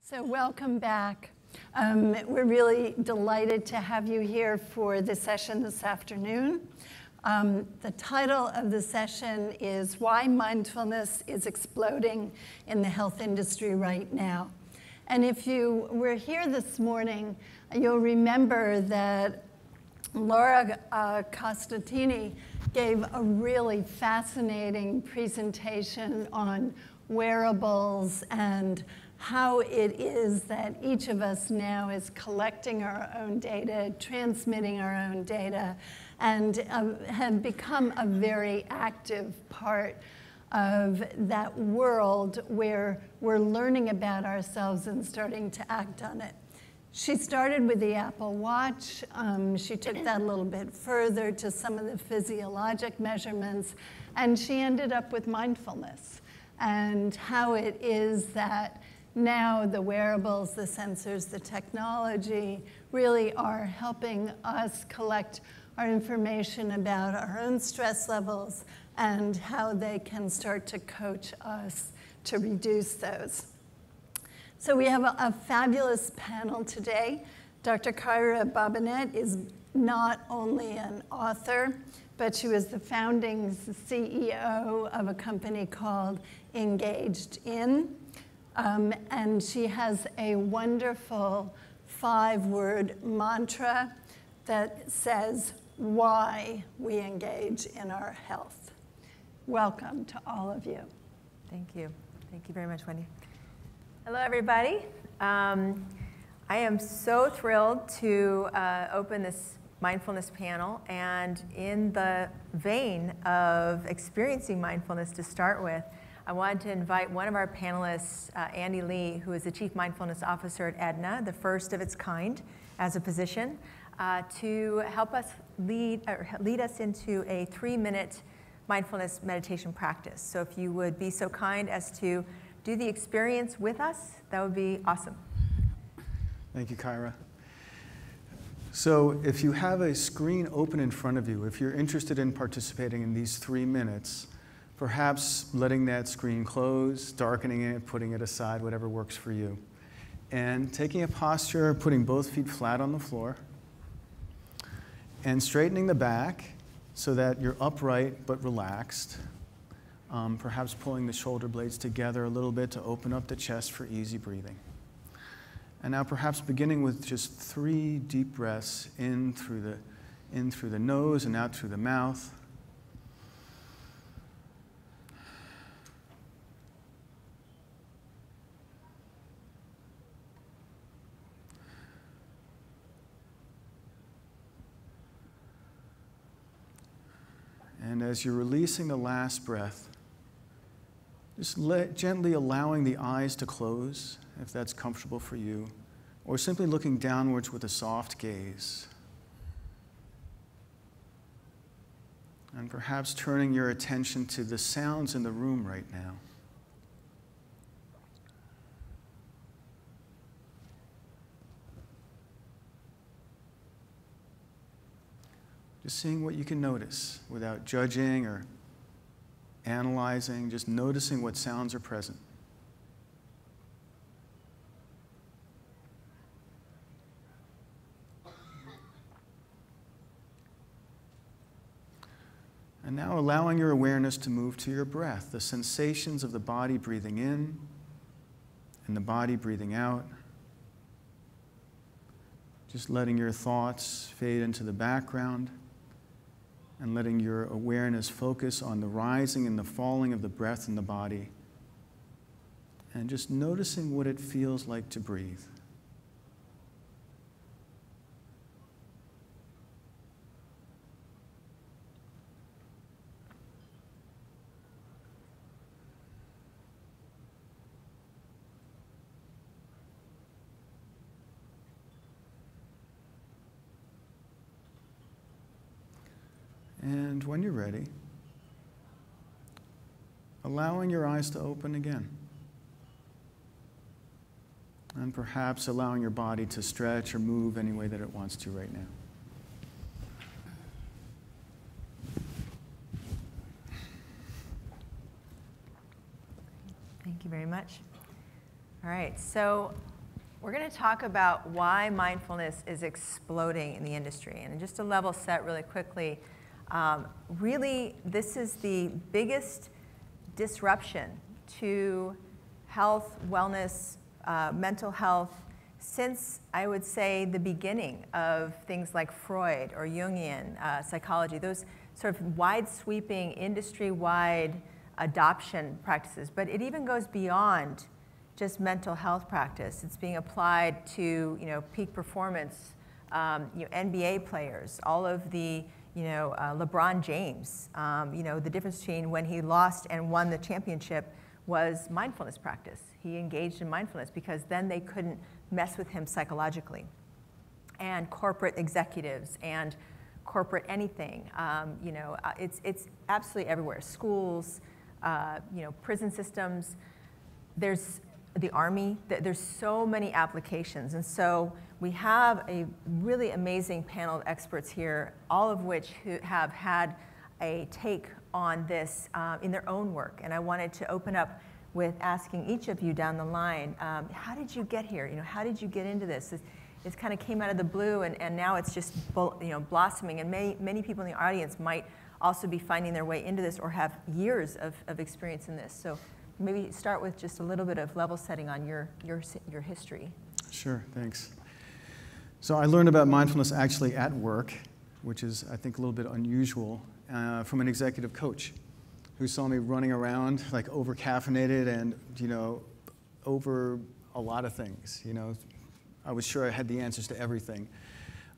So welcome back. We're really delighted to have you here for the session this afternoon. The title of the session is Why Mindfulness is Exploding in the Health Industry Right Now. And if you were here this morning, you'll remember that Laura Costantini gave a really fascinating presentation on wearables and how it is that each of us now is collecting our own data, transmitting our own data, and have become a very active part of that world where we're learning about ourselves and starting to act on it. She started with the Apple Watch. She took that a little bit further to some of the physiologic measurements, and she ended up with mindfulness and how it is that now the wearables, the sensors, the technology really are helping us collect our information about our own stress levels and how they can start to coach us to reduce those. So we have a fabulous panel today. Dr. Kyra Bobinet is not only an author, but she was the founding CEO of a company called engagedIN. And she has a wonderful 5-word mantra that says why we engage in our health. Welcome to all of you. Thank you. Thank you very much, Wendy. Hello, everybody. I am so thrilled to open this mindfulness panel. And in the vein of experiencing mindfulness to start with, I wanted to invite one of our panelists, Andy Lee, who is the Chief Mindfulness Officer at Aetna, the first of its kind as a position, to help us lead us into a 3-minute mindfulness meditation practice. So if you would be so kind as to do the experience with us, that would be awesome. Thank you, Kyra. So if you have a screen open in front of you, if you're interested in participating in these 3 minutes, perhaps letting that screen close, darkening it, putting it aside, whatever works for you. And taking a posture, putting both feet flat on the floor, and straightening the back so that you're upright but relaxed. Perhaps pulling the shoulder blades together a little bit to open up the chest for easy breathing. And now perhaps beginning with just 3 deep breaths in through the nose and out through the mouth. And as you're releasing the last breath, just gently allowing the eyes to close, if that's comfortable for you, or simply looking downwards with a soft gaze. And perhaps turning your attention to the sounds in the room right now. Just seeing what you can notice without judging or analyzing, just noticing what sounds are present. And now allowing your awareness to move to your breath, the sensations of the body breathing in and the body breathing out. Just letting your thoughts fade into the background and letting your awareness focus on the rising and the falling of the breath in the body, and just noticing what it feels like to breathe. And when you're ready, allowing your eyes to open again. And perhaps allowing your body to stretch or move any way that it wants to right now. Thank you very much. All right, so We're going to talk about why mindfulness is exploding in the industry. And just to level set really quickly, really this is the biggest disruption to health, wellness, mental health since, I would say, the beginning of things like Freud or Jungian psychology, those sort of wide-sweeping, industry-wide adoption practices. But it even goes beyond just mental health practice. It's being applied to, peak performance, NBA players, all of the, LeBron James. The difference between when he lost and won the championship was mindfulness practice. He engaged in mindfulness because then they couldn't mess with him psychologically. And corporate executives and corporate anything, it's absolutely everywhere. Schools, prison systems, there's the Army, there's so many applications. And so we have a really amazing panel of experts here, all of which have had a take on this in their own work. And I wanted to open up with asking each of you down the line, how did you get here? How did you get into this? It kind of came out of the blue, and now it's just blossoming. And many people in the audience might also be finding their way into this or have years of experience in this. So maybe start with just a little bit of level setting on your history. Sure, thanks. So I learned about mindfulness actually at work, which is, I think, a little bit unusual, from an executive coach who saw me running around like over-caffeinated and, over a lot of things. I was sure I had the answers to everything.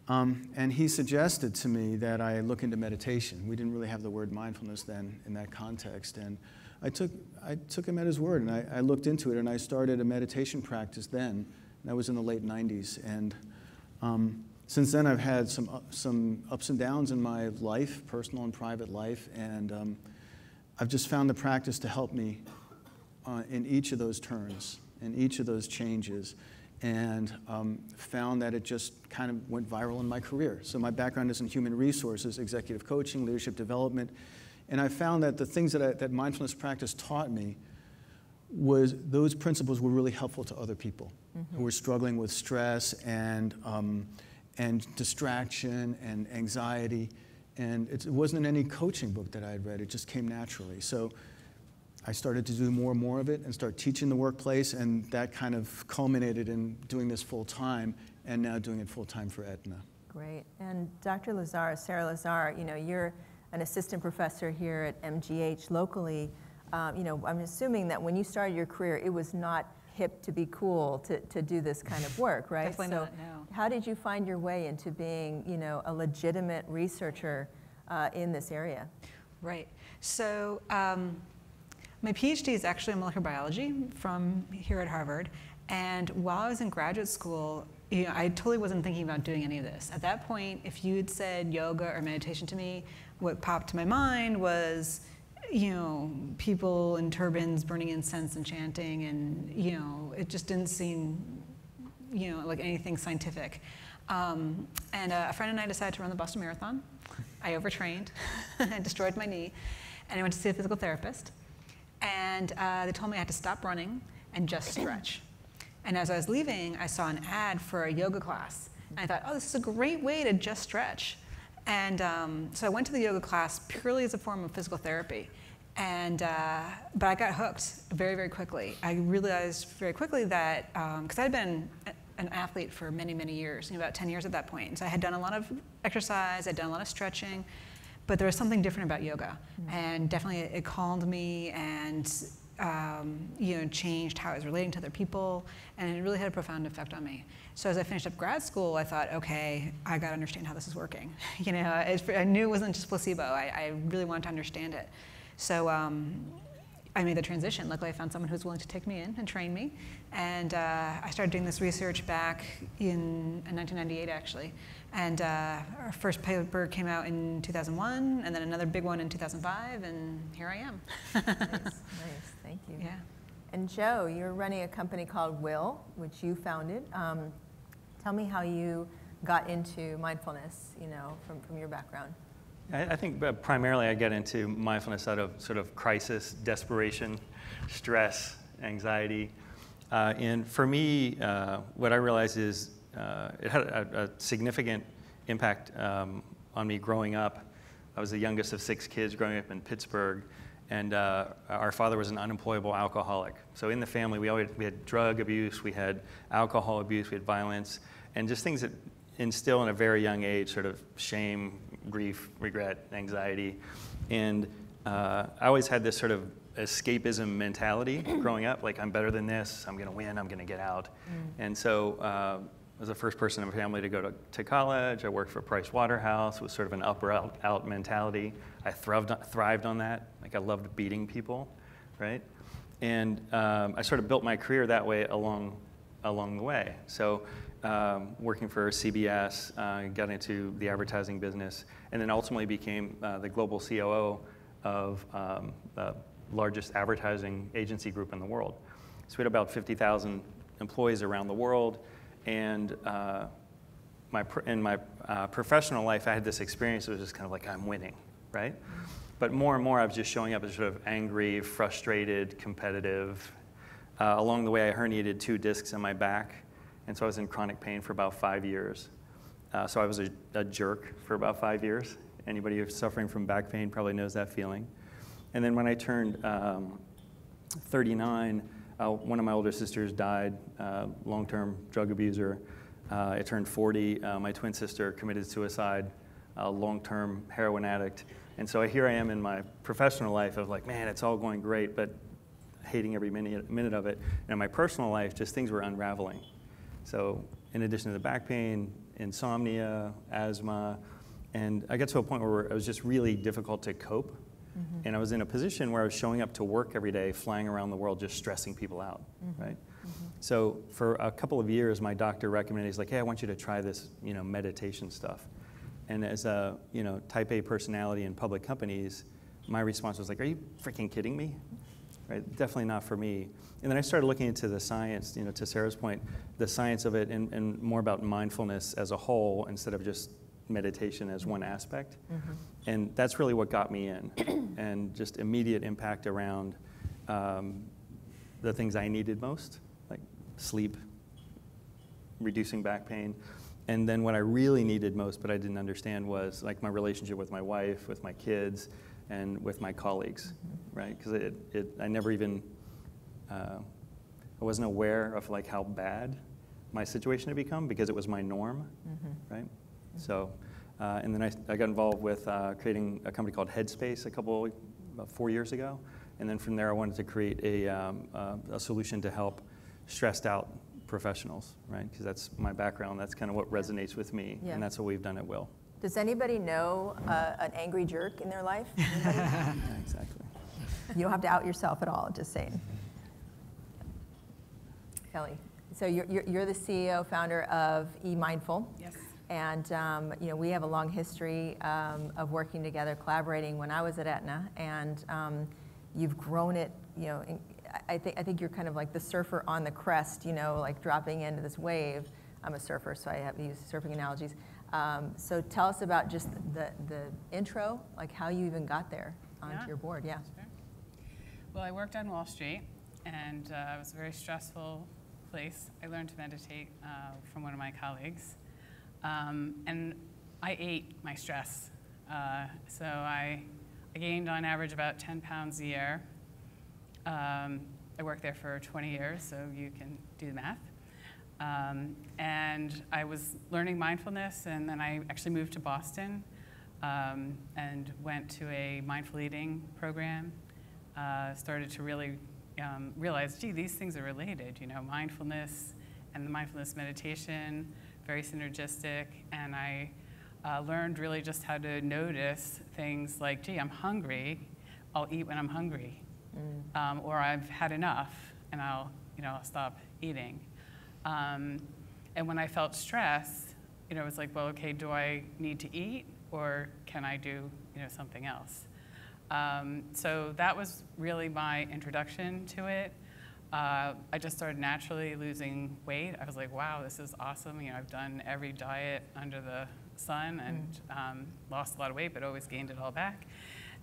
And he suggested to me that I look into meditation. We didn't really have the word mindfulness then in that context. And I took him at his word, and I looked into it, and I started a meditation practice then. That was in the late 90s. And since then, I've had some ups and downs in my life, personal and private life, and I've just found the practice to help me in each of those turns, in each of those changes, and found that it just kind of went viral in my career. So my background is in human resources, executive coaching, leadership development, and I found that the things that mindfulness practice taught me was those principles were really helpful to other people who were struggling with stress and distraction and anxiety. And it wasn't in any coaching book that I had read. It just came naturally. So I started to do more and more of it and start teaching the workplace, and that kind of culminated in doing this full time and now doing it full time for Aetna. Great. And Dr. Lazar, Sara Lazar, you're an assistant professor here at MGH locally. I'm assuming that when you started your career, it was not hip to be cool to do this kind of work, right? Definitely not, no. How did you find your way into being, a legitimate researcher in this area? Right. So my PhD is actually in molecular biology from here at Harvard. And while I was in graduate school, I totally wasn't thinking about doing any of this. At that point, if you had said yoga or meditation to me, what popped to my mind was, people in turbans burning incense and chanting, and, it just didn't seem, like anything scientific. And a friend and I decided to run the Boston Marathon. I overtrained and destroyed my knee, and I went to see a physical therapist. And they told me I had to stop running and just stretch. And as I was leaving, I saw an ad for a yoga class. And I thought, oh, this is a great way to just stretch. And so I went to the yoga class purely as a form of physical therapy. And, but I got hooked very, very quickly. I realized very quickly that, because I had been an athlete for many, many years, about 10 years at that point. And so I had done a lot of exercise, I'd done a lot of stretching, but there was something different about yoga. And definitely it calmed me and changed how I was relating to other people, and it really had a profound effect on me. So as I finished up grad school, I thought, okay, I got to understand how this is working. I knew it wasn't just placebo. I really wanted to understand it. So I made the transition. Luckily, I found someone who was willing to take me in and train me, and I started doing this research back in 1998, actually. And our first paper came out in 2001, and then another big one in 2005, and here I am. Nice, thank you. Yeah. And Joe, you're running a company called Whil, which you founded. Tell me how you got into mindfulness, from your background. I think primarily I get into mindfulness out of sort of crisis, desperation, stress, anxiety. And for me, what I realized is it had a significant impact on me growing up. I was the youngest of 6 kids growing up in Pittsburgh, and our father was an unemployable alcoholic. So in the family, we had drug abuse, we had alcohol abuse, we had violence, and just things that instill in a very young age sort of shame, grief, regret, anxiety. And I always had this sort of escapism mentality growing up, like I'm better than this, I'm gonna win, I'm gonna get out. And so I was the first person in my family to go to college. I worked for Price Waterhouse. It was sort of an up or out mentality. I thrived on that. Like I loved beating people, right? And I sort of built my career that way along the way. So working for CBS, got into the advertising business, and then ultimately became the global COO of the largest advertising agency group in the world. So we had about 50,000 employees around the world, and in my professional life, I had this experience that was just kind of like, I'm winning, right? But more and more, I was just showing up as sort of angry, frustrated, competitive. Along the way, I herniated 2 discs in my back, and so I was in chronic pain for about 5 years. So I was a jerk for about 5 years. Anybody who's suffering from back pain probably knows that feeling. And then when I turned 39, one of my older sisters died, long-term drug abuser. I turned 40. My twin sister committed suicide, long-term heroin addict. And so here I am in my professional life of like, man, it's all going great, but hating every minute of it. And in my personal life, just things were unraveling. So in addition to the back pain, insomnia, asthma, and I got to a point where it was just really difficult to cope. And I was in a position where I was showing up to work every day, flying around the world, just stressing people out, right? So for a couple of years, my doctor recommended, he's like, hey, I want you to try this, meditation stuff. And as a, type A personality in public companies, my response was like, are you freaking kidding me? Right? Definitely not for me. And then I started looking into the science, to Sara's point, the science of it and more about mindfulness as a whole instead of just meditation as one aspect. And that's really what got me in. And just immediate impact around the things I needed most, like sleep, reducing back pain. And then what I really needed most, but I didn't understand, was like my relationship with my wife, with my kids, and with my colleagues, right? Because I never even, I wasn't aware of like how bad my situation had become because it was my norm, right? So, and then I got involved with creating a company called Headspace about 4 years ago. And then from there, I wanted to create a solution to help stressed out professionals, right? Because that's my background. That's kind of what resonates with me. Yeah. And that's what we've done at Whil. Does anybody know an angry jerk in their life? Yeah, exactly. You don't have to out yourself at all, just saying. Kelley, so you're the CEO, founder of eMindful. Yes. And we have a long history of working together, collaborating when I was at Aetna, and you've grown it. I think you're kind of like the surfer on the crest, like dropping into this wave. I'm a surfer, so I have to use surfing analogies. So tell us about just the intro, like how you even got there onto your board. Yeah. Sure. Well, I worked on Wall Street, and it was a very stressful place. I learned to meditate from one of my colleagues. And I ate my stress. So I gained on average about 10 pounds a year. I worked there for 20 years, so you can do the math. And I was learning mindfulness, and then I actually moved to Boston and went to a mindful eating program. Started to really realize, gee, these things are related, mindfulness and the mindfulness meditation, very synergistic, and I learned really just how to notice things like, gee, I'm hungry, I'll eat when I'm hungry, or I've had enough, and I'll stop eating. And when I felt stress, it was like, well, okay, do I need to eat, or can I do something else? So that was really my introduction to it. I just started naturally losing weight. I was like, wow, this is awesome. I've done every diet under the sun and lost a lot of weight, but always gained it all back.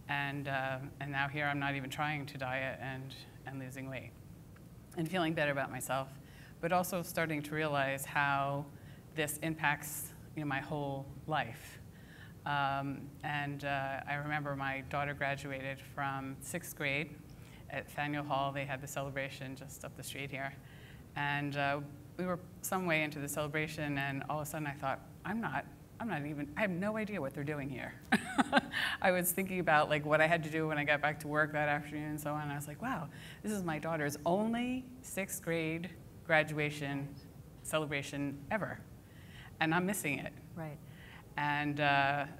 And now here I'm not even trying to diet and losing weight. and feeling better about myself, but also starting to realize how this impacts my whole life. I remember my daughter graduated from 6th grade at Faneuil Hall. They had the celebration just up the street here. And we were some way into the celebration, and all of a sudden I thought, I have no idea what they're doing here. I was thinking about like what I had to do when I got back to work that afternoon and so on. And I was like, wow, this is my daughter's only 6th grade graduation celebration ever. And I'm missing it. Right. And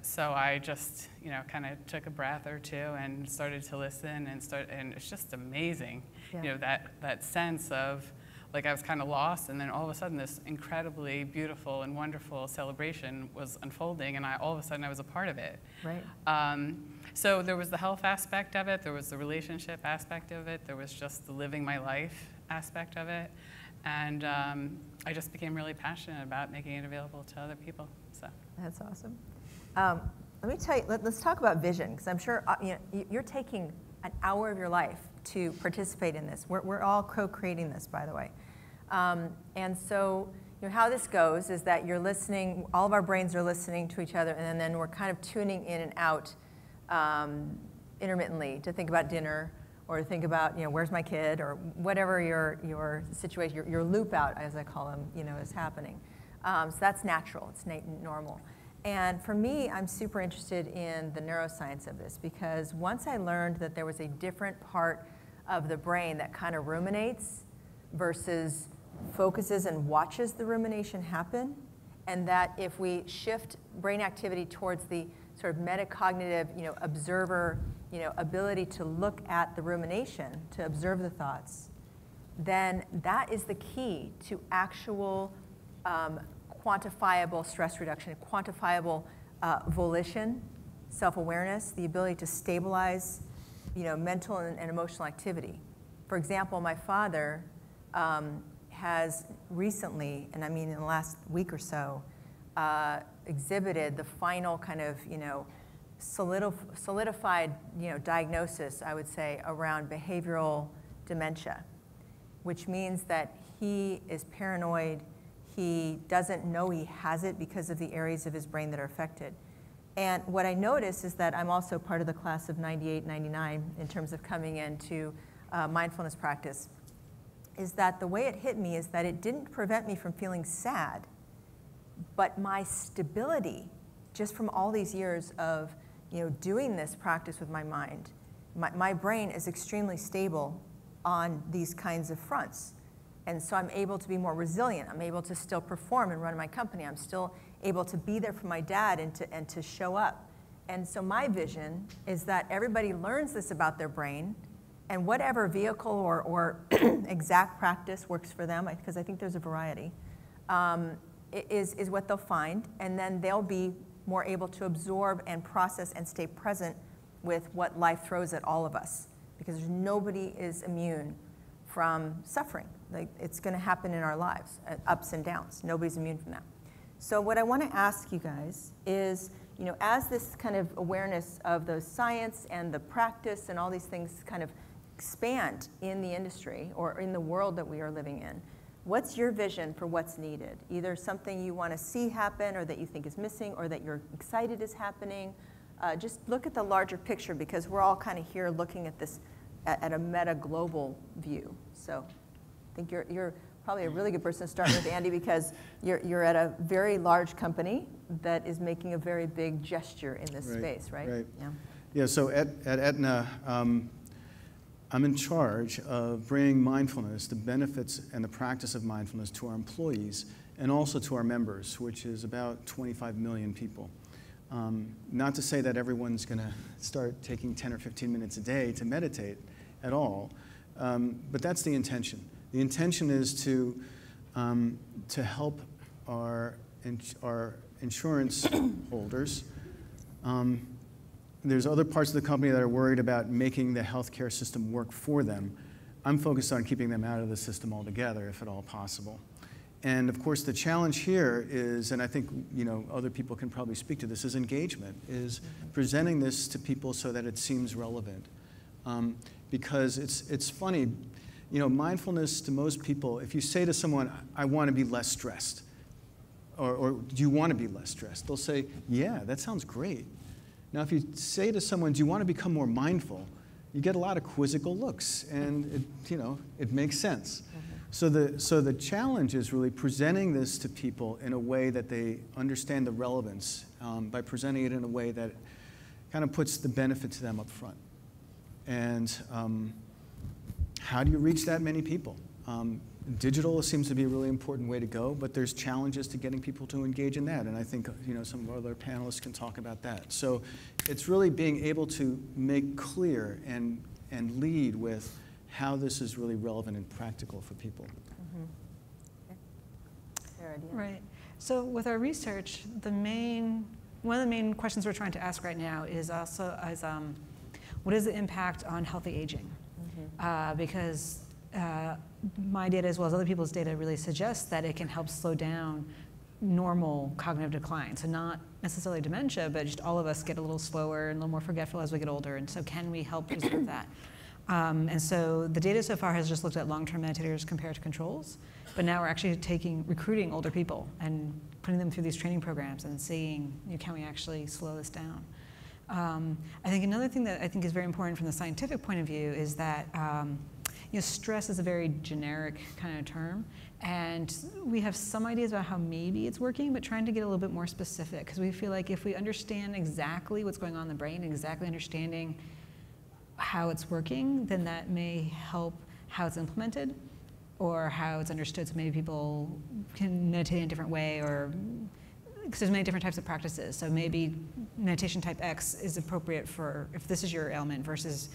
so I just, kind of took a breath or two and started to listen and it's just amazing, that sense of, like I was kind of lost, and then all of a sudden this incredibly beautiful and wonderful celebration was unfolding, and all of a sudden I was a part of it. Right. So there was the health aspect of it, there was the relationship aspect of it, there was just the living my life aspect of it, and I just became really passionate about making it available to other people. So that's awesome. Let me tell you, let's talk about vision, because I'm sure you're taking an hour of your life to participate in this. We're all co-creating this, by the way. And so how this goes is that you're listening, all of our brains are listening to each other, and then we're kind of tuning in and out intermittently to think about dinner, or to think about, where's my kid, or whatever your situation, your loop out, as I call them, is happening. So that's natural, it's normal. And for me, I'm super interested in the neuroscience of this, because once I learned that there was a different part of the brain that kind of ruminates versus focuses and watches the rumination happen, and that if we shift brain activity towards the sort of metacognitive, observer, ability to look at the rumination, to observe the thoughts, then that is the key to actual quantifiable stress reduction, quantifiable volition, self-awareness, the ability to stabilize, mental and emotional activity. For example, my father has recently, and I mean in the last week or so, exhibited the final kind of, solidified, diagnosis, I would say, around behavioral dementia, which means that he is paranoid. He doesn't know he has it because of the areas of his brain that are affected. And what I notice is that I'm also part of the class of 98, 99 in terms of coming into mindfulness practice, is that the way it hit me is that it didn't prevent me from feeling sad, but my stability, just from all these years of doing this practice with my mind, my brain is extremely stable on these kinds of fronts. And so I'm able to be more resilient. I'm able to still perform and run my company. I'm still able to be there for my dad and to show up. And so my vision is that everybody learns this about their brain, and whatever vehicle or exact practice works for them, because I think there's a variety, is what they'll find. And then they'll be more able to absorb and process and stay present with what life throws at all of us, because nobody is immune from suffering. Like, it's going to happen in our lives, ups and downs. Nobody's immune from that. So what I want to ask you guys is, as this kind of awareness of the science and the practice and all these things kind of expand in the industry or in the world that we are living in, what's your vision for what's needed? Either something you want to see happen, or that you think is missing, or that you're excited is happening. Just look at the larger picture, because we're all kind of here looking at this at a meta-global view. So I think you're probably a really good person to start with, Andy, because you're at a very large company that is making a very big gesture in this space, right? Right. Yeah. Yeah, so at Aetna, I'm in charge of bringing mindfulness, the benefits and the practice of mindfulness, to our employees and also to our members, which is about 25 million people. Not to say that everyone's going to start taking 10 or 15 minutes a day to meditate at all, but that's the intention. The intention is to help our insurance holders. There's other parts of the company that are worried about making the healthcare system work for them. I'm focused on keeping them out of the system altogether, if at all possible. And of course, the challenge here is, and I think other people can probably speak to this, is engagement, is presenting this to people so that it seems relevant. Because it's funny, You know, mindfulness to most people, if you say to someone, I want to be less stressed, or do you want to be less stressed? They'll say, yeah, that sounds great. Now, if you say to someone, do you want to become more mindful? You get a lot of quizzical looks, and it makes sense. Mm-hmm. So the challenge is really presenting this to people in a way that they understand the relevance, by presenting it in a way that kind of puts the benefit to them up front. And how do you reach that many people? Digital seems to be a really important way to go, but there's challenges to getting people to engage in that, and I think some of our other panelists can talk about that. So it's really being able to make clear and lead with how this is really relevant and practical for people. Mm-hmm. Okay. Sara, do you Right. So with our research, one of the main questions we're trying to ask right now is what is the impact on healthy aging? Mm-hmm. Because my data, as well as other people's data, really suggests that it can help slow down normal cognitive decline. So not necessarily dementia, but just all of us get a little slower and a little more forgetful as we get older. And so can we help preserve that? And so the data so far has just looked at long-term meditators compared to controls. But now we're actually recruiting older people and putting them through these training programs and seeing, can we actually slow this down? I think another thing that I think is very important from the scientific point of view is that stress is a very generic kind of term, and we have some ideas about how maybe it's working, but trying to get a little bit more specific, because we feel like if we understand exactly what's going on in the brain, exactly understanding how it's working, then that may help how it's implemented or how it's understood. So maybe people can meditate in a different way, or because there's many different types of practices. So maybe meditation type X is appropriate for if this is your ailment, versus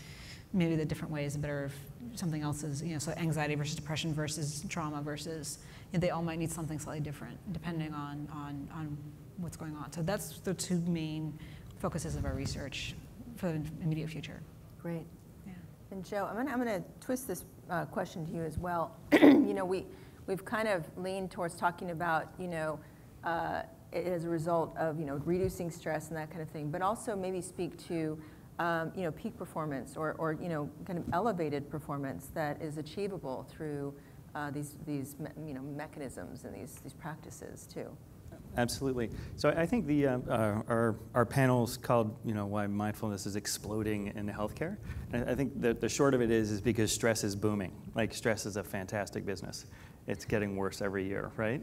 maybe the different way is better if something else is, so anxiety versus depression versus trauma versus, they all might need something slightly different depending on what's going on. So that's the two main focuses of our research for the immediate future. Great. Yeah. And Joe, I'm gonna twist this question to you as well. We've kind of leaned towards talking about, as a result of, reducing stress and that kind of thing, but also maybe speak to peak performance or kind of elevated performance that is achievable through these mechanisms and these practices too. Absolutely. So I think our panel's called why mindfulness is exploding in healthcare. And I think the short of it is because stress is booming. Like, stress is a fantastic business. It's getting worse every year, right?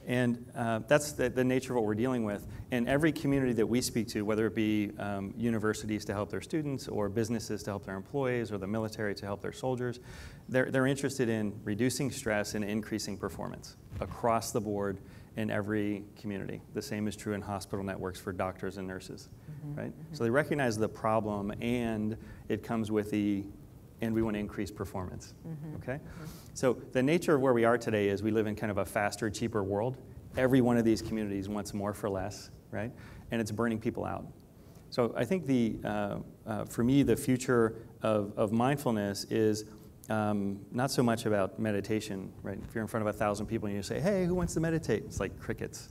And that's the nature of what we're dealing with. And every community that we speak to, whether it be universities to help their students, or businesses to help their employees, or the military to help their soldiers, they're interested in reducing stress and increasing performance across the board in every community. The same is true in hospital networks for doctors and nurses, right? Mm-hmm. So they recognize the problem, and it comes with and we want to increase performance, okay? Mm-hmm. So the nature of where we are today is we live in kind of a faster, cheaper world. Every one of these communities wants more for less, right? And it's burning people out. So I think for me, the future of mindfulness is not so much about meditation, right? If you're in front of 1,000 people and you say, hey, who wants to meditate? It's like crickets,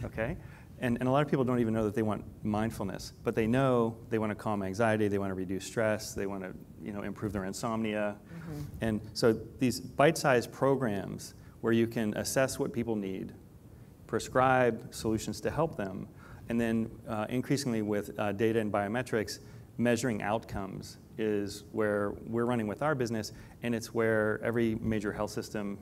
okay? And a lot of people don't even know that they want mindfulness, but they know they want to calm anxiety, they want to reduce stress, they want to improve their insomnia. Mm-hmm. And so these bite-sized programs where you can assess what people need, prescribe solutions to help them, and then increasingly with data and biometrics, measuring outcomes is where we're running with our business, and it's where every major health system,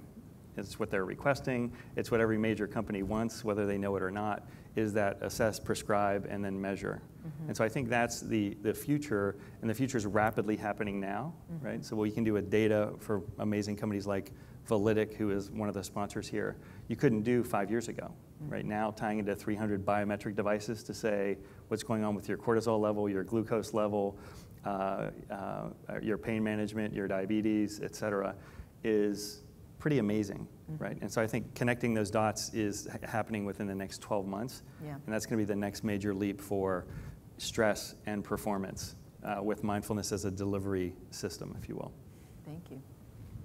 it's what they're requesting, it's what every major company wants, whether they know it or not, is that assess, prescribe, and then measure. Mm-hmm. And so I think that's the future, and the future is rapidly happening now, mm-hmm. right? So what you can do with data for amazing companies like Validic, who is one of the sponsors here, you couldn't do 5 years ago. Mm-hmm. Right now, tying into 300 biometric devices to say what's going on with your cortisol level, your glucose level, your pain management, your diabetes, et cetera, is pretty amazing, mm-hmm. right? And so I think connecting those dots is happening within the next 12 months. Yeah. And that's going to be the next major leap for stress and performance with mindfulness as a delivery system, if you will. Thank you.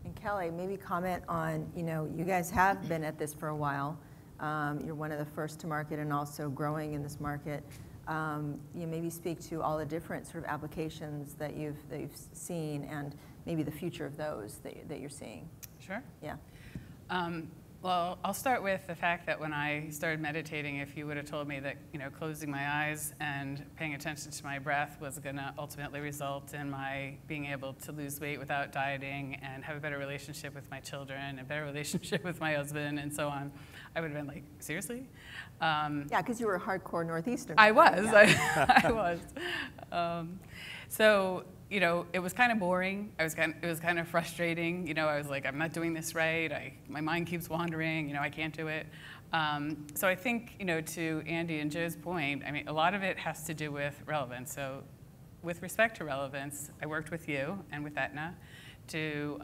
And Kelley, maybe comment on, you guys have been at this for a while. You're one of the first to market and also growing in this market. You maybe speak to all the different sort of applications that you've seen, and maybe the future of those that you're seeing. Sure. Yeah. Well, I'll start with the fact that when I started meditating, if you would have told me that, closing my eyes and paying attention to my breath was going to ultimately result in my being able to lose weight without dieting and have a better relationship with my children, a better relationship with my husband, and so on, I would have been like, seriously? Yeah, because you were a hardcore Northeastern. I was. Yeah. I was. So, it was kind of boring. It was kind of frustrating. I was like, I'm not doing this right. My mind keeps wandering. I can't do it. So I think, to Andy and Joe's point, I mean, a lot of it has to do with relevance. So with respect to relevance, I worked with you and with Aetna to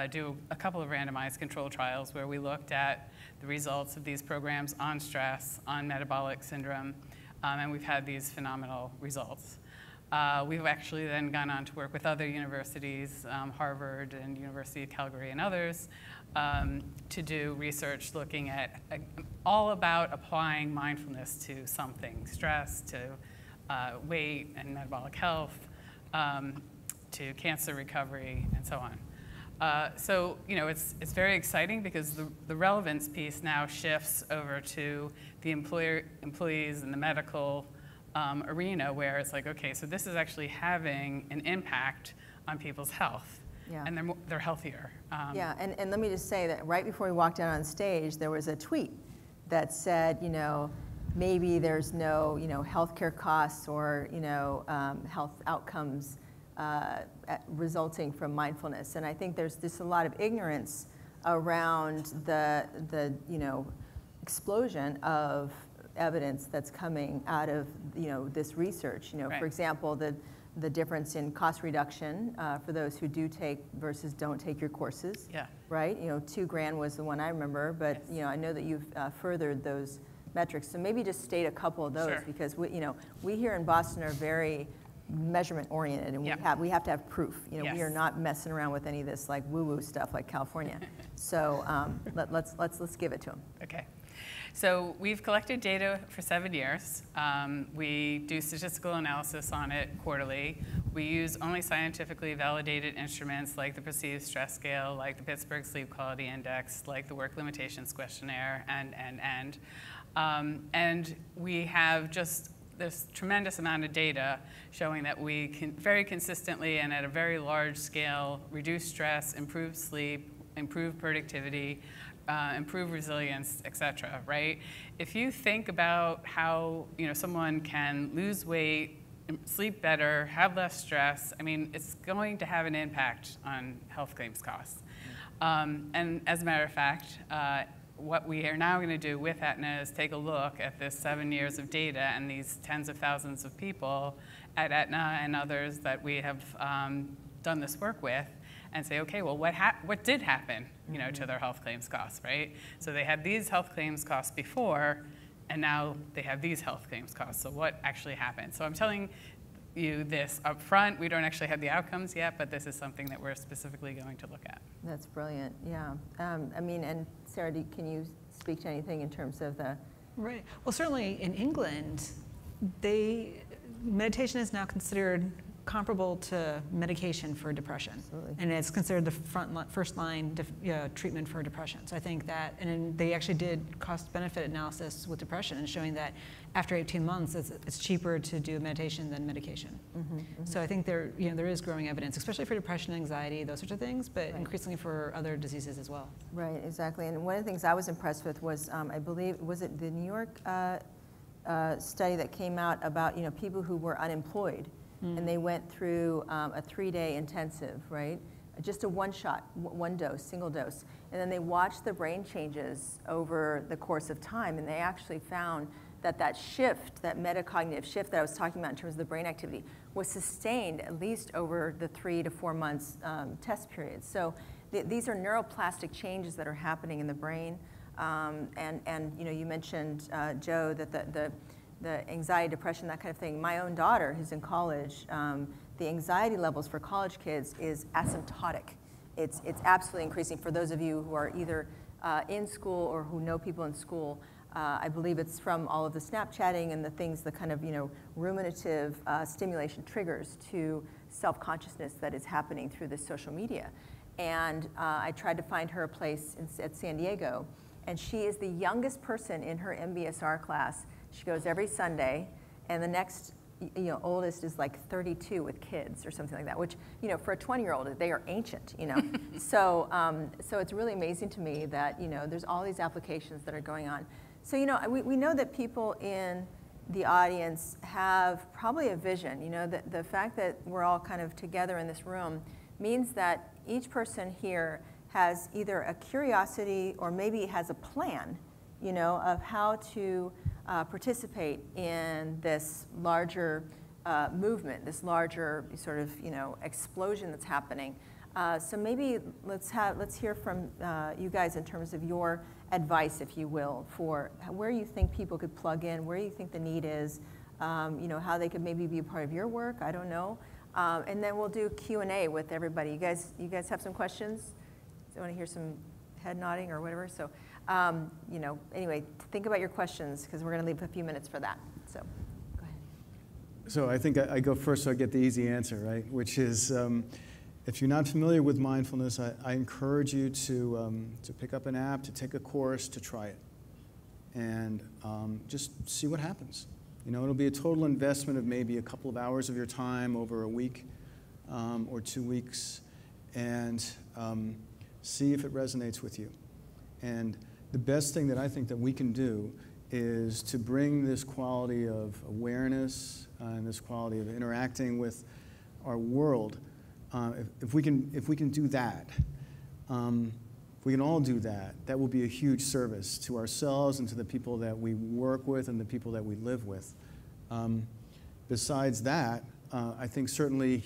do a couple of randomized control trials where we looked at the results of these programs on stress, on metabolic syndrome, and we've had these phenomenal results. We've actually then gone on to work with other universities, Harvard and University of Calgary and others, to do research looking at all about applying mindfulness to something, stress, to weight and metabolic health, to cancer recovery, and so on. So it's very exciting because the relevance piece now shifts over to the employees and the medical arena, where it's like, okay, so this is actually having an impact on people's health, yeah. And they're healthier. Yeah, and let me just say that right before we walked out on stage, there was a tweet that said, maybe there's no, healthcare costs or, health outcomes resulting from mindfulness. And I think there's just a lot of ignorance around the explosion of evidence that's coming out of this research. Right. For example, the difference in cost reduction for those who do take versus don't take your courses. Yeah. Right. $2,000 was the one I remember, but yes. I know that you've furthered those metrics. So maybe just state a couple of those, sure. because we here in Boston are very measurement oriented, and yeah. we have to have proof. Yes. We are not messing around with any of this like woo-woo stuff like California. So let's give it to them. Okay. So we've collected data for 7 years. We do statistical analysis on it quarterly. We use only scientifically validated instruments like the Perceived Stress Scale, like the Pittsburgh Sleep Quality Index, like the Work Limitations Questionnaire, and we have just this tremendous amount of data showing that we can very consistently and at a very large scale reduce stress, improve sleep, improve productivity, improve resilience, et cetera, right? If you think about how someone can lose weight, sleep better, have less stress, I mean, it's going to have an impact on health claims costs. And as a matter of fact, what we are now going to do with Aetna is take a look at this 7 years of data and these tens of thousands of people at Aetna and others that we have done this work with, and say, okay, well, what did happen, to their health claims costs, right? So they had these health claims costs before, and now they have these health claims costs. So what actually happened? So I'm telling you this up front. We don't actually have the outcomes yet, but this is something that we're specifically going to look at. That's brilliant. Yeah. And Sara, can you speak to anything in terms of the? Right. Well, certainly in England, meditation is now considered comparable to medication for depression. Absolutely. And it's considered the first line treatment for depression. So I think that, and they actually did cost benefit analysis with depression and showing that after 18 months, it's cheaper to do meditation than medication. Mm-hmm, mm-hmm. So I think there is growing evidence, especially for depression, anxiety, those sorts of things, but right. increasingly for other diseases as well. Right, exactly. And one of the things I was impressed with was, I believe, was it the New York study that came out about people who were unemployed. And they went through a 3-day intensive, right? Just a one shot, one dose, single dose. And then they watched the brain changes over the course of time, and they actually found that shift, that metacognitive shift that I was talking about in terms of the brain activity, was sustained at least over the 3 to 4 months test period. So these are neuroplastic changes that are happening in the brain. And you mentioned, Joe, that the anxiety, depression, that kind of thing. My own daughter, who's in college, the anxiety levels for college kids is asymptotic. It's absolutely increasing. For those of you who are either in school or who know people in school, I believe it's from all of the Snapchatting and the things, the kind of ruminative stimulation triggers to self-consciousness that is happening through this social media. And I tried to find her a place at San Diego, and she is the youngest person in her MBSR class. She goes every Sunday, and the next oldest is like 32 with kids or something like that, which, for a 20-year-old, they are ancient, So, so it's really amazing to me that, there's all these applications that are going on. So, we know that people in the audience have probably a vision. The fact that we're all kind of together in this room means that each person here has either a curiosity or maybe has a plan, of how to participate in this larger movement, this larger sort of, explosion that's happening. So maybe let's hear from you guys in terms of your advice, if you will, for where you think people could plug in, where you think the need is, how they could maybe be a part of your work, I don't know. And then we'll do Q&A with everybody. You guys have some questions? Do you want to hear some head nodding or whatever? So, anyway, think about your questions because we're going to leave a few minutes for that. So, go ahead. So I think I go first so I get the easy answer, right? Which is, if you're not familiar with mindfulness, I encourage you to pick up an app, to take a course, to try it, and just see what happens. It'll be a total investment of maybe a couple of hours of your time over a week or 2 weeks, and see if it resonates with you. And the best thing that I think that we can do is to bring this quality of awareness and this quality of interacting with our world. If we can do that, if we can all do that, that will be a huge service to ourselves and to the people that we work with and the people that we live with. Besides that, I think certainly,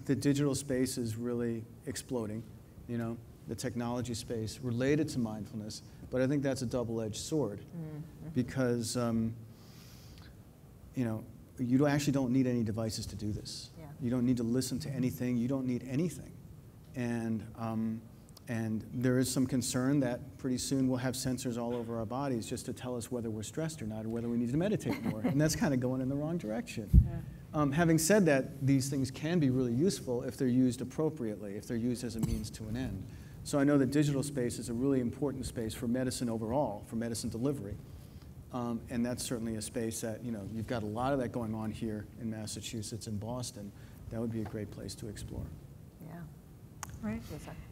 the digital space is really exploding, the technology space related to mindfulness, but I think that's a double-edged sword because, you actually don't need any devices to do this. Yeah. You don't need to listen to anything. You don't need anything. And there is some concern that pretty soon we'll have sensors all over our bodies just to tell us whether we're stressed or not or whether we need to meditate more. And that's kind of going in the wrong direction. Yeah. Having said that, these things can be really useful if they're used appropriately, if they're used as a means to an end. So I know that digital space is a really important space for medicine overall, for medicine delivery. And that's certainly a space that, you've got a lot of that going on here in Massachusetts and Boston. That would be a great place to explore. Yeah. Right.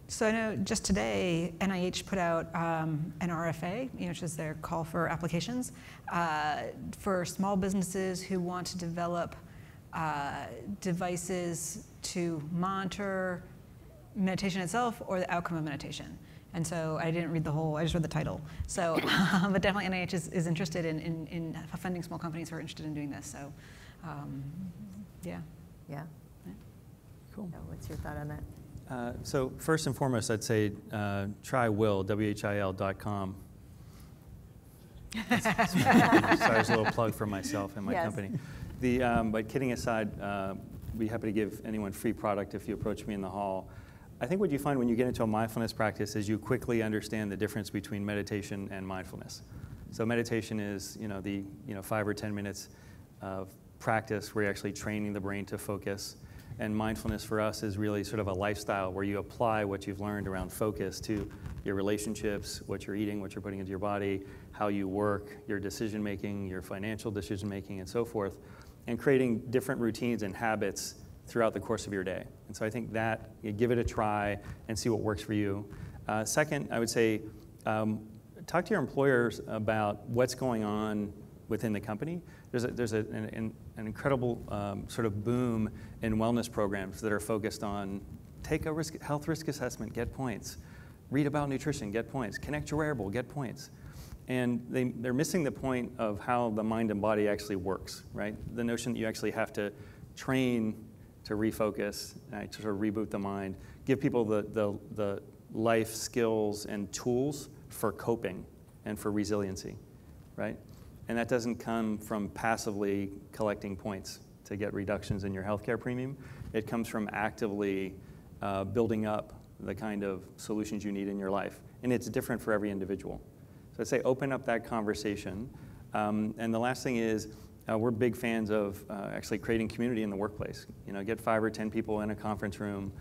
So I know just today, NIH put out an RFA, which is their call for applications, for small businesses who want to develop devices to monitor meditation itself or the outcome of meditation. And so I didn't read the whole, I just read the title. So, but definitely NIH is interested in funding small companies who are interested in doing this. So, yeah. Yeah. Cool. So what's your thought on that? So first and foremost, I'd say try Whil, WHIL.com. Sorry, it's a little plug for myself and my company. But kidding aside, be happy to give anyone free product if you approach me in the hall. I think what you find when you get into a mindfulness practice is you quickly understand the difference between meditation and mindfulness. So meditation is, the 5 or 10 minutes of practice where you're actually training the brain to focus. And mindfulness for us is really sort of a lifestyle where you apply what you've learned around focus to your relationships, what you're eating, what you're putting into your body, how you work, your decision making, your financial decision making, and so forth, and creating different routines and habits throughout the course of your day. And so I think that, you give it a try and see what works for you. Second, I would say, talk to your employers about what's going on within the company. There's an incredible sort of boom in wellness programs that are focused on take a health risk assessment, get points. Read about nutrition, get points. Connect your wearable, get points. And they're missing the point of how the mind and body actually works, right? The notion that you actually have to train to refocus, to sort of reboot the mind, give people the life skills and tools for coping and for resiliency, right? And that doesn't come from passively collecting points to get reductions in your healthcare premium. It comes from actively building up the kind of solutions you need in your life. And it's different for every individual. So I'd say open up that conversation. And the last thing is, we're big fans of actually creating community in the workplace. You know, get 5 or 10 people in a conference room.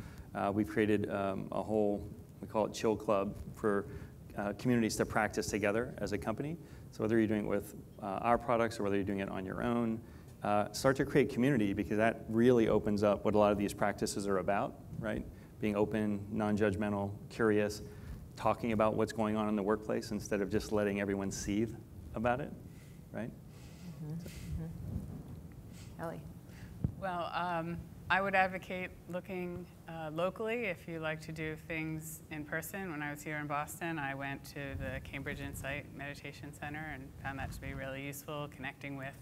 We've created a whole, we call it Chill Club, for communities to practice together as a company. So whether you're doing it with our products or whether you're doing it on your own, start to create community, because that really opens up what a lot of these practices are about, right? Being open, non-judgmental, curious, talking about what's going on in the workplace instead of just letting everyone seethe about it, right? Kelley. Well, I would advocate looking locally if you like to do things in person. When I was here in Boston, I went to the Cambridge Insight Meditation Center and found that to be really useful, connecting with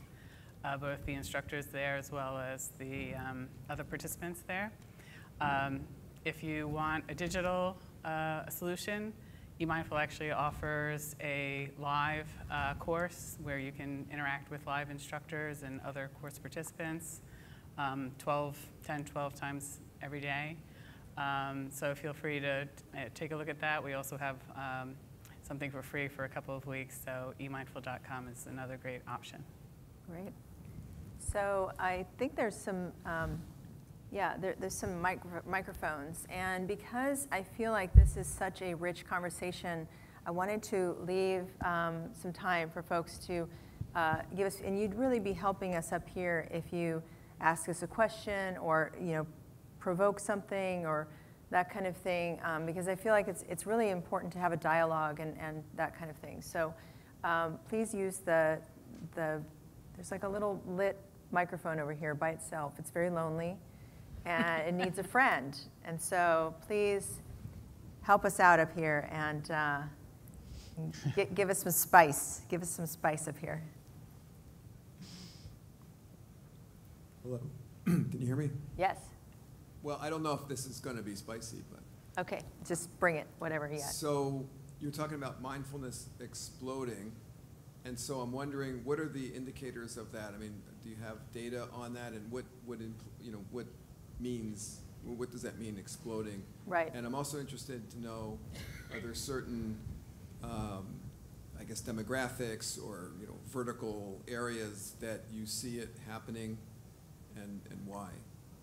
both the instructors there as well as the other participants there. If you want a digital solution, eMindful actually offers a live course where you can interact with live instructors and other course participants 10, 12 times every day. So feel free to take a look at that. We also have something for free for a couple of weeks, so eMindful.com is another great option. Great. So I think there's some, there's some microphones. And because I feel like this is such a rich conversation, I wanted to leave some time for folks to give us, and you'd really be helping us up here if you ask us a question or, you know, provoke something or that kind of thing, because I feel like it's really important to have a dialogue and that kind of thing. So please use there's like a little lit microphone over here by itself. It's very lonely and it needs a friend. And so please help us out up here and give us some spice. Give us some spice up here. Hello. Can you hear me? Yes. Well, I don't know if this is going to be spicy, but. Okay, just bring it, whatever you got. So you're talking about mindfulness exploding, and so I'm wondering, what are the indicators of that? I mean, do you have data on that, and what does that mean, exploding? Right. And I'm also interested to know, are there certain, I guess, demographics or vertical areas that you see it happening, and why?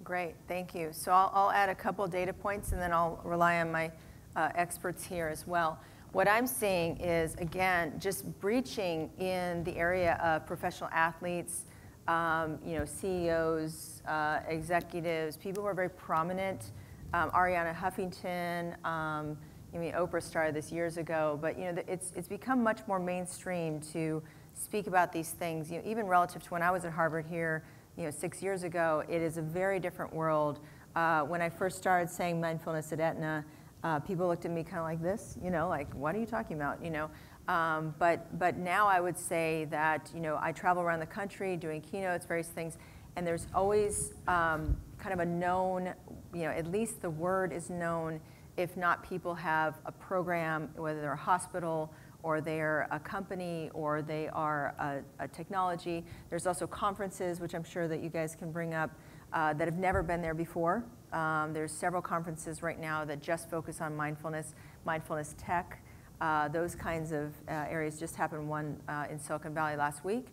Great, thank you. So I'll add a couple data points and then I'll rely on my experts here as well. What I'm seeing is, again, just breaching in the area of professional athletes, CEOs, executives, people who are very prominent. Ariana Huffington, Oprah started this years ago, but it's become much more mainstream to speak about these things. Even relative to when I was at Harvard here, 6 years ago, it is a very different world. When I first started saying mindfulness at Aetna, people looked at me kind of like this, like, what are you talking about, But now I would say that, I travel around the country doing keynotes, various things, and there's always kind of a known, at least the word is known, if not people have a program, whether they're a hospital or they're a company, or they are a technology. There's also conferences, which I'm sure that you guys can bring up, that have never been there before. There's several conferences right now that just focus on mindfulness, mindfulness tech, those kinds of areas. Just happened one in Silicon Valley last week.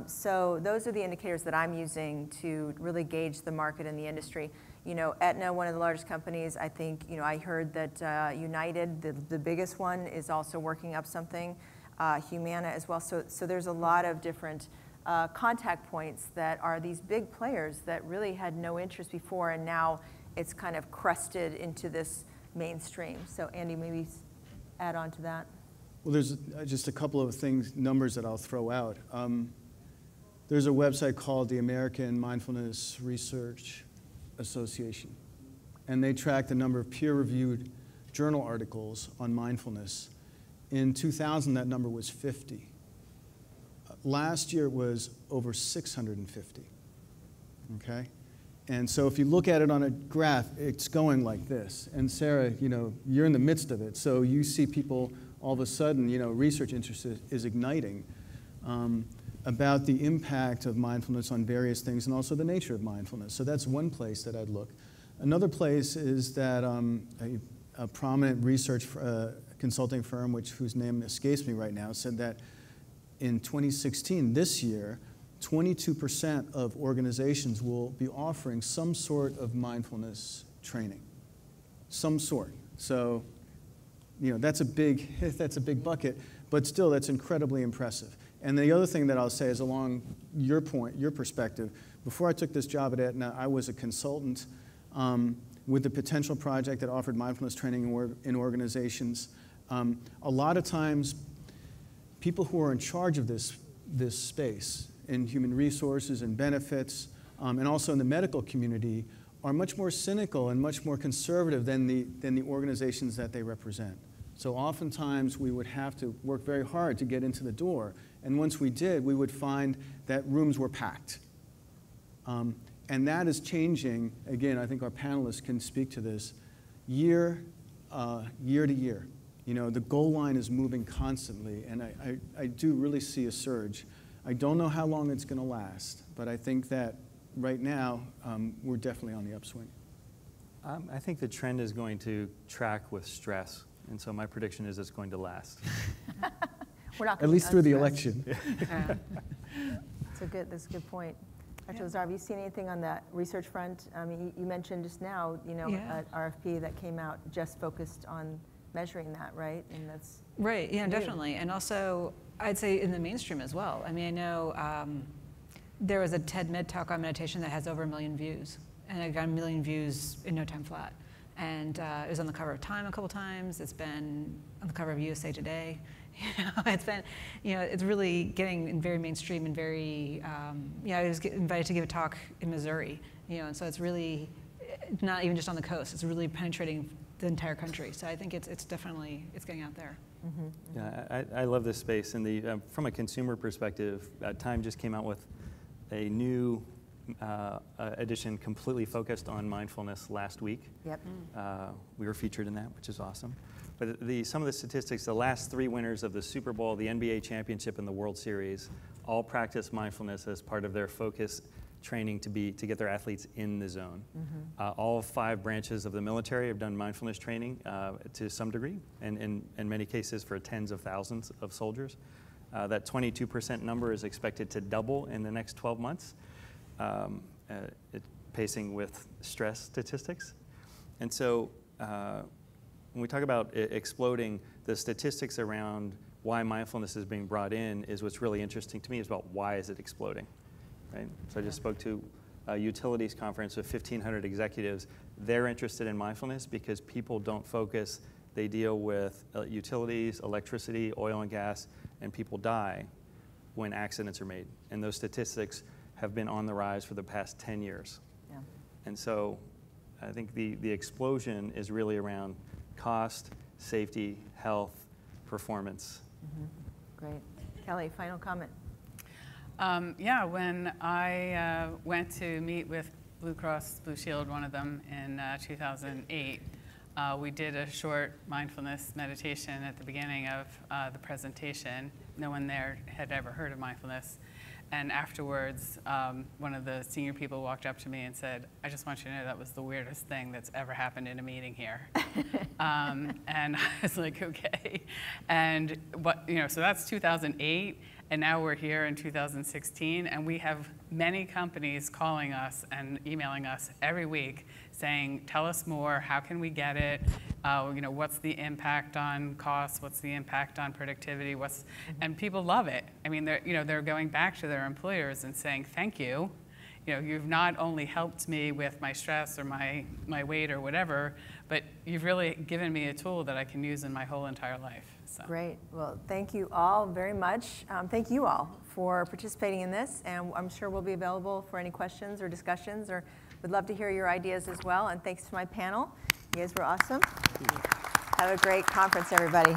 So those are the indicators that I'm using to really gauge the market and the industry. Aetna, one of the largest companies, I think, I heard that United, the biggest one, is also working up something, Humana as well. So there's a lot of different contact points that are these big players that really had no interest before, and now it's kind of crusted into this mainstream. So Andy, maybe add on to that. Well, there's just a couple of numbers that I'll throw out. There's a website called the American Mindfulness Research Association, and they track the number of peer-reviewed journal articles on mindfulness. In 2000, that number was 50. Last year, it was over 650, okay? And so if you look at it on a graph, it's going like this. And Sara, you're in the midst of it, so you see people all of a sudden, research interest is igniting about the impact of mindfulness on various things and also the nature of mindfulness. So that's one place that I'd look. Another place is that a prominent research consulting firm, whose name escapes me right now, said that in 2016, this year, 22% of organizations will be offering some sort of mindfulness training, some sort. So, that's a big bucket, but still that's incredibly impressive. And the other thing that I'll say is along your perspective, before I took this job at Aetna, I was a consultant with the Potential Project that offered mindfulness training in organizations. A lot of times, people who are in charge of this space in human resources and benefits, and also in the medical community, are much more cynical and much more conservative than the organizations that they represent. So oftentimes we would have to work very hard to get into the door, and once we did, we would find that rooms were packed. And that is changing. Again, I think our panelists can speak to this, year to year. The goal line is moving constantly, and I do really see a surge. I don't know how long it's going to last, but I think that right now we're definitely on the upswing. I think the trend is going to track with stress, and so my prediction is it's going to last. We're not At least through the election. That's a good point. Dr. Lazar, have you seen anything on that research front? I mean, you mentioned just now, an RFP that came out just focused on measuring that, right? And that's right. Yeah, new. Definitely. And also, I'd say in the mainstream as well. I mean, I know there was a TED Med talk on meditation that has over 1 million views, and it got 1 million views in no time flat. And it was on the cover of Time a couple times. It's been on the cover of USA Today. It's been, it's really getting very mainstream and very. I was invited to give a talk in Missouri, and so it's really not even just on the coast. It's really penetrating the entire country. So I think it's definitely getting out there. Mm-hmm. Yeah, I love this space. And from a consumer perspective, Time just came out with a new edition completely focused on mindfulness last week. Yep. We were featured in that, which is awesome. But some of the statistics, the last 3 winners of the Super Bowl, the NBA championship, and the World Series all practice mindfulness as part of their focus training to get their athletes in the zone. Mm-hmm. All 5 branches of the military have done mindfulness training to some degree, and in many cases for tens of thousands of soldiers. That 22% number is expected to double in the next 12 months, pacing with stress statistics. And so when we talk about exploding, the statistics around why mindfulness is being brought in is what's really interesting to me, is about why is it exploding, right? So I just spoke to a utilities conference with 1,500 executives. They're interested in mindfulness because people don't focus. They deal with utilities, electricity, oil and gas, and people die when accidents are made. And those statistics have been on the rise for the past 10 years. Yeah. And so I think the explosion is really around cost, safety, health, performance. Mm-hmm. Great. Kelley, final comment. When I went to meet with Blue Cross Blue Shield, one of them, in 2008, we did a short mindfulness meditation at the beginning of the presentation. No one there had ever heard of mindfulness. And afterwards, one of the senior people walked up to me and said, "I just want you to know that was the weirdest thing that's ever happened in a meeting here." And I was like, okay. And so that's 2008, and now we're here in 2016, and we have many companies calling us and emailing us every week saying, "Tell us more. How can we get it? What's the impact on costs? What's the impact on productivity? And people love it. I mean, they're going back to their employers and saying, "Thank you. You've not only helped me with my stress or my weight or whatever, but you've really given me a tool that I can use in my whole entire life." So. Great. Well, thank you all very much. Thank you all for participating in this, and I'm sure we'll be available for any questions or discussions, or would love to hear your ideas as well. And thanks to my panel. You guys were awesome. Have a great conference, everybody.